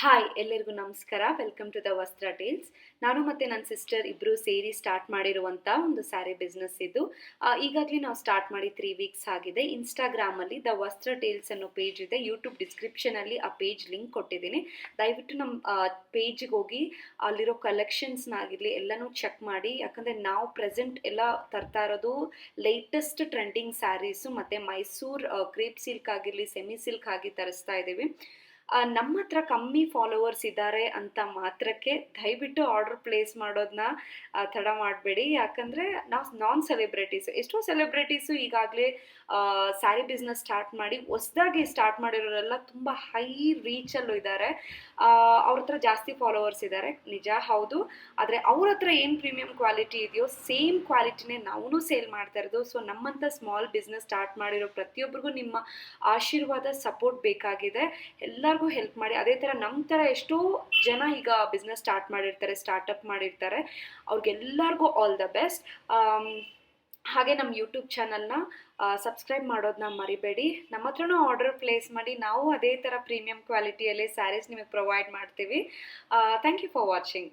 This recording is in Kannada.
ಹಾಯ್ ಎಲ್ಲರಿಗೂ ನಮಸ್ಕಾರ. ವೆಲ್ಕಮ್ ಟು ದ ವಸ್ತ್ರ ಟೇಲ್ಸ್. ನಾನು ಮತ್ತು ನನ್ನ ಸಿಸ್ಟರ್ ಇಬ್ಬರು ಸೇರಿ ಸ್ಟಾರ್ಟ್ ಮಾಡಿರುವಂಥ ಒಂದು ಸ್ಯಾರಿ ಬಿಸ್ನೆಸ್ ಇದು. ಈಗಾಗಲೇ ನಾವು ಸ್ಟಾರ್ಟ್ ಮಾಡಿ 3 ವೀಕ್ಸ್ ಆಗಿದೆ. ಇನ್ಸ್ಟಾಗ್ರಾಮಲ್ಲಿ ದ ವಸ್ತ್ರ ಟೇಲ್ಸ್ ಅನ್ನೋ ಪೇಜ್ ಇದೆ. ಯೂಟ್ಯೂಬ್ ಡಿಸ್ಕ್ರಿಪ್ಷನಲ್ಲಿ ಆ ಪೇಜ್ ಲಿಂಕ್ ಕೊಟ್ಟಿದ್ದೀನಿ. ದಯವಿಟ್ಟು ನಮ್ಮ ಪೇಜಿಗೆ ಹೋಗಿ ಅಲ್ಲಿರೋ ಕಲೆಕ್ಷನ್ಸ್ನಾಗಿರಲಿ ಎಲ್ಲನೂ ಚೆಕ್ ಮಾಡಿ. ಯಾಕಂದರೆ ನಾವು ಪ್ರೆಸೆಂಟ್ ಎಲ್ಲ ತರ್ತಾ ಇರೋದು ಲೇಟೆಸ್ಟ್ ಟ್ರೆಂಡಿಂಗ್ ಸ್ಯಾರೀಸು ಮತ್ತು ಮೈಸೂರು ಕ್ರೇಪ್ ಸಿಲ್ಕ್ ಆಗಿರಲಿ, ಸೆಮಿ ಸಿಲ್ಕ್ ಆಗಿ ತರಿಸ್ತಾ ಇದ್ದೀವಿ. ನಮ್ಮ ಹತ್ರ ಕಮ್ಮಿ ಫಾಲೋವರ್ಸ್ ಇದ್ದಾರೆ ಅಂತ ಮಾತ್ರಕ್ಕೆ ದಯವಿಟ್ಟು ಆರ್ಡರ್ ಪ್ಲೇಸ್ ಮಾಡೋದನ್ನ ತಡ ಮಾಡಬೇಡಿ. ಯಾಕಂದರೆ ನಾವು ನಾನ್ ಸೆಲೆಬ್ರಿಟೀಸು, ಎಷ್ಟೋ ಸೆಲೆಬ್ರಿಟೀಸು ಈಗಾಗಲೇ ಸ್ಯಾರಿ ಬಿಸ್ನೆಸ್ ಸ್ಟಾರ್ಟ್ ಮಾಡಿ ಹೊಸದಾಗಿ ಸ್ಟಾರ್ಟ್ ಮಾಡಿರೋರೆಲ್ಲ ತುಂಬ ಹೈ ರೀಚಲ್ಲೂ ಇದ್ದಾರೆ. ಅವ್ರ ಹತ್ರ ಜಾಸ್ತಿ ಫಾಲೋವರ್ಸ್ ಇದ್ದಾರೆ, ನಿಜ ಹೌದು. ಆದರೆ ಅವ್ರ ಹತ್ರ ಏನು ಪ್ರೀಮಿಯಂ ಕ್ವಾಲಿಟಿ ಇದೆಯೋ ಸೇಮ್ ಕ್ವಾಲಿಟಿನೇ ನಾವು ಸೇಲ್ ಮಾಡ್ತಾ ಇರೋದು. ಸೊ ನಮ್ಮಂಥ ಸ್ಮಾಲ್ ಬಿಸ್ನೆಸ್ ಸ್ಟಾರ್ಟ್ ಮಾಡಿರೋ ಪ್ರತಿಯೊಬ್ಬರಿಗೂ ನಿಮ್ಮ ಆಶೀರ್ವಾದ, ಸಪೋರ್ಟ್ ಬೇಕಾಗಿದೆ. ಎಲ್ಲರಿಗೂ ಹೆಲ್ಪ್ ಮಾಡಿ. ಅದೇ ಥರ ನಮ್ಮ ಥರ ಎಷ್ಟೋ ಜನ ಈಗ ಬಿಸ್ನೆಸ್ ಸ್ಟಾರ್ಟ್ ಮಾಡಿರ್ತಾರೆ, ಸ್ಟಾರ್ಟಪ್ ಮಾಡಿರ್ತಾರೆ. ಅವ್ರಿಗೆಲ್ಲರಿಗೂ ಆಲ್ ದ ಬೆಸ್ಟ್. ಹಾಗೆ ನಮ್ಮ ಯೂಟ್ಯೂಬ್ ಚಾನಲ್ನ ಸಬ್ಸ್ಕ್ರೈಬ್ ಮಾಡೋದನ್ನ ಮರಿಬೇಡಿ. ನಮ್ಮ ಹತ್ರನೂ ಆರ್ಡರ್ ಪ್ಲೇಸ್ ಮಾಡಿ, ನಾವು ಅದೇ ಥರ ಪ್ರೀಮಿಯಂ ಕ್ವಾಲಿಟಿಯಲ್ಲಿ ಸ್ಯಾರೀಸ್ ನಿಮಗೆ ಪ್ರೊವೈಡ್ ಮಾಡ್ತೀವಿ. Thank you for watching.